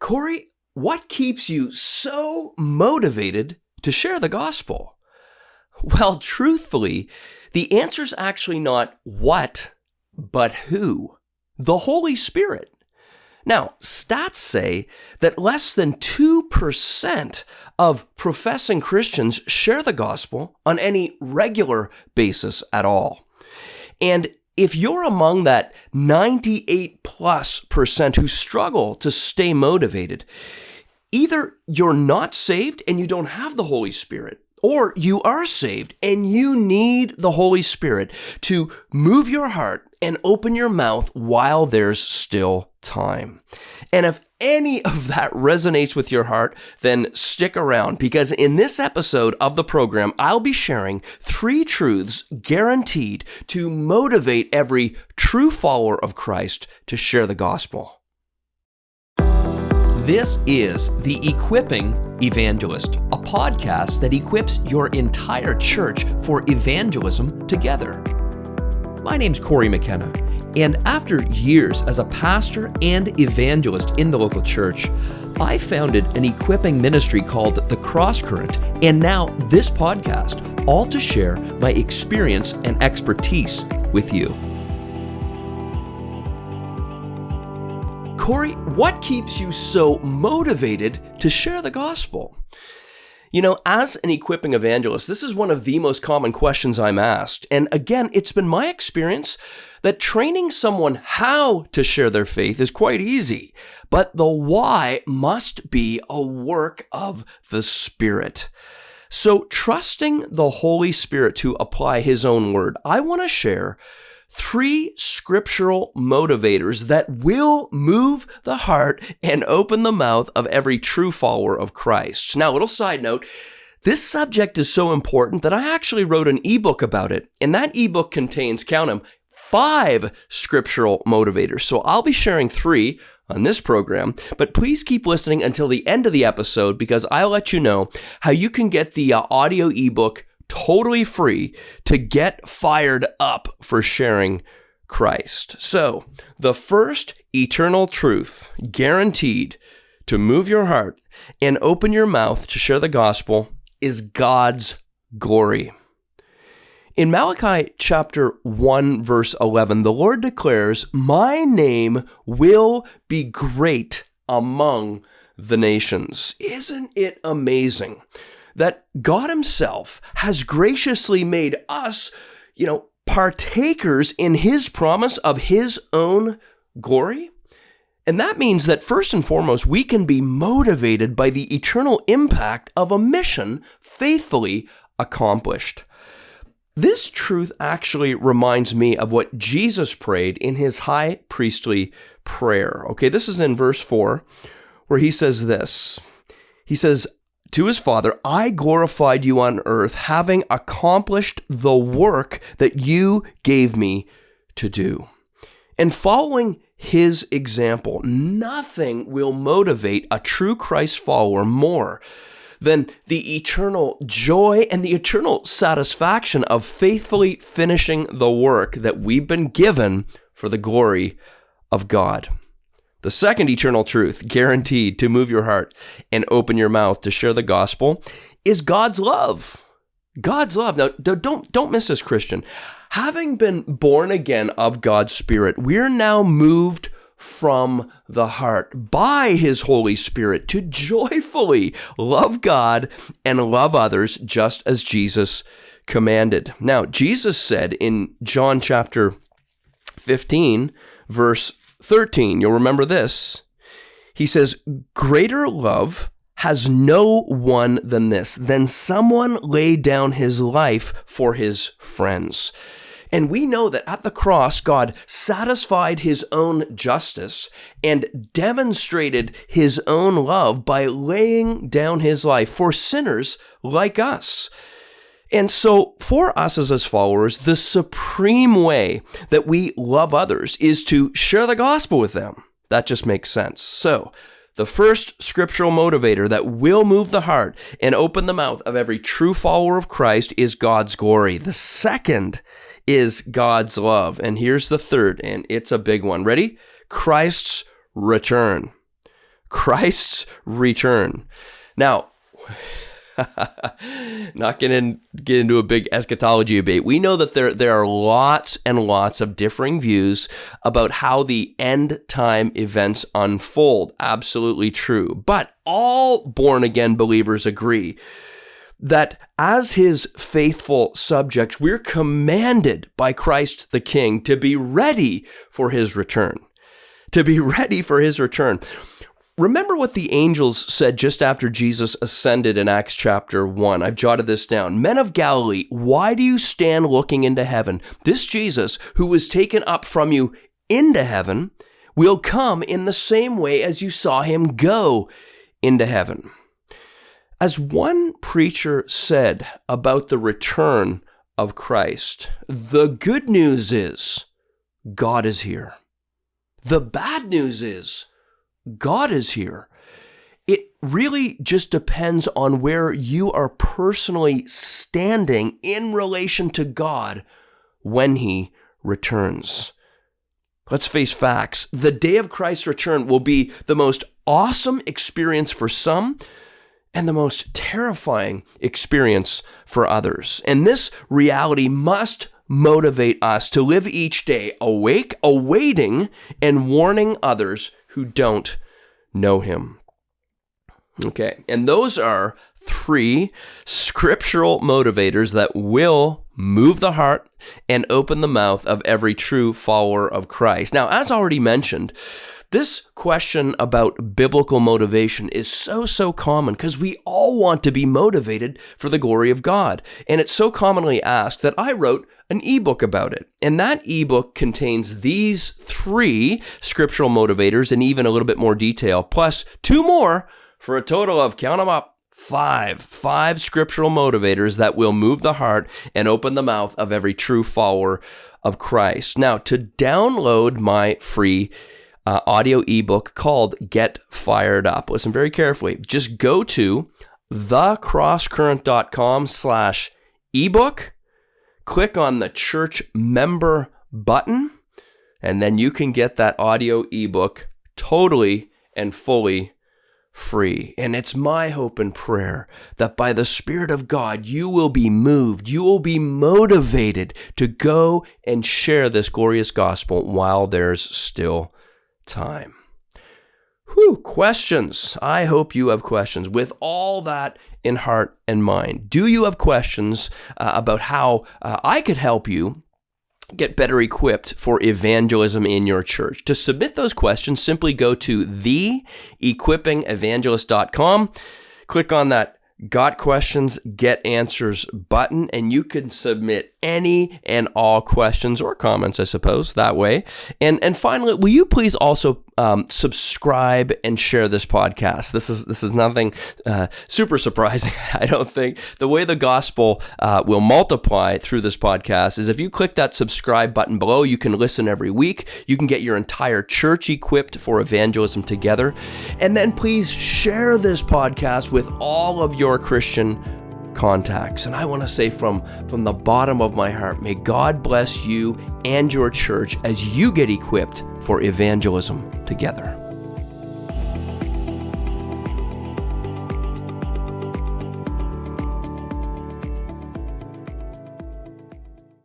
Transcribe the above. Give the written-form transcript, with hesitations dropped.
Cory, what keeps you so motivated to share the gospel? Well, truthfully, the answer's actually not what, but who. The Holy Spirit. Now, stats say that less than 2% of professing Christians share the gospel on any regular basis at all. And if you're among that 98+% who struggle to stay motivated, either you're not saved and you don't have the Holy Spirit, or you are saved and you need the Holy Spirit to move your heart and open your mouth while there's still time. And if any of that resonates with your heart, then stick around, because in this episode of the program, I'll be sharing 3 truths guaranteed to motivate every true follower of Christ to share the gospel. This is the Equipping Evangelist, a podcast that equips your entire church for evangelism together. My name's Cory McKenna, and after years as a pastor and evangelist in the local church, I founded an equipping ministry called The Cross Current, and now this podcast, all to share my experience and expertise with you. Cory, what keeps you so motivated to share the gospel? You know, as an equipping evangelist, this is one of the most common questions I'm asked. And again, it's been my experience that training someone how to share their faith is quite easy, but the why must be a work of the Spirit. So, trusting the Holy Spirit to apply His own word, I want to share 3 scriptural motivators that will move the heart and open the mouth of every true follower of Christ. Now, a little side note, this subject is so important that I actually wrote an ebook about it, and that ebook contains, count them, 5 scriptural motivators. So I'll be sharing 3 on this program, but please keep listening until the end of the episode, because I'll let you know how you can get the audio ebook totally free to get fired up for sharing Christ. So, the first eternal truth guaranteed to move your heart and open your mouth to share the gospel is God's glory. In Malachi chapter 1, verse 11, the Lord declares, "My name will be great among the nations." Isn't it amazing that God Himself has graciously made us, partakers in His promise of His own glory? And that means that first and foremost, we can be motivated by the eternal impact of a mission faithfully accomplished. This truth actually reminds me of what Jesus prayed in His high priestly prayer. Okay, this is in verse 4, where He says this. He says to His Father, "I glorified you on earth, having accomplished the work that you gave me to do." And following His example, nothing will motivate a true Christ follower more than the eternal joy and the eternal satisfaction of faithfully finishing the work that we've been given for the glory of God. The second eternal truth guaranteed to move your heart and open your mouth to share the gospel is God's love. God's love. Now, don't miss this, Christian. Having been born again of God's Spirit, we're now moved from the heart by His Holy Spirit to joyfully love God and love others just as Jesus commanded. Now, Jesus said in John chapter 15, verse 13, you'll remember this. He says, "Greater love has no one than this, than someone lay down his life for his friends." And we know that at the cross, God satisfied His own justice and demonstrated His own love by laying down His life for sinners like us. And so for us as His followers, the supreme way that we love others is to share the gospel with them. That just makes sense. So the first scriptural motivator that will move the heart and open the mouth of every true follower of Christ is God's glory. The second is God's love. And here's the third, and it's a big one. Ready? Christ's return. Christ's return. Now, not going to get into a big eschatology debate. We know that there are lots and lots of differing views about how the end time events unfold. Absolutely true. But all born-again believers agree that as his faithful subjects, we're commanded by Christ the King to be ready for his return. To be ready for his return. Remember what the angels said just after Jesus ascended in Acts chapter 1. I've jotted this down. Men of Galilee, why do you stand looking into heaven? This Jesus, who was taken up from you into heaven, will come in the same way as you saw him go into heaven. As one preacher said about the return of Christ, the good news is God is here. The bad news is God is here. It really just depends on where you are personally standing in relation to God when he returns. Let's face facts. The day of Christ's return will be the most awesome experience for some and the most terrifying experience for others. And this reality must motivate us to live each day awake, awaiting, and warning others who don't know him. Okay, and those are 3 scriptural motivators that will move the heart and open the mouth of every true follower of Christ. Now, as already mentioned, this question about biblical motivation is so common because we all want to be motivated for the glory of God. And it's so commonly asked that I wrote an ebook about it. And that ebook contains these 3 scriptural motivators and even a little bit more detail, plus 2 more for a total of, count them up, 5 scriptural motivators that will move the heart and open the mouth of every true follower of Christ. Now, to download my free audio ebook called Get Fired Up, listen very carefully. Just go to thecrosscurrent.com/ebook, click on the church member button, and then you can get that audio ebook totally and fully free. And it's my hope and prayer that by the Spirit of God, you will be moved, you will be motivated to go and share this glorious gospel while there's still time. Questions. I hope you have questions. With all that in heart and mind, do you have questions about how I could help you get better equipped for evangelism in your church? To submit those questions, simply go to theequippingevangelist.com, click on that Got Questions, Get Answers button, and you can submit any and all questions or comments, I suppose, that way. And finally, will you please also subscribe and share this podcast? This is nothing super surprising, I don't think. The way the gospel will multiply through this podcast is if you click that subscribe button below, you can listen every week. You can get your entire church equipped for evangelism together. And then please share this podcast with all of your Christian contacts. And I want to say from the bottom of my heart, may God bless you and your church as you get equipped for evangelism together.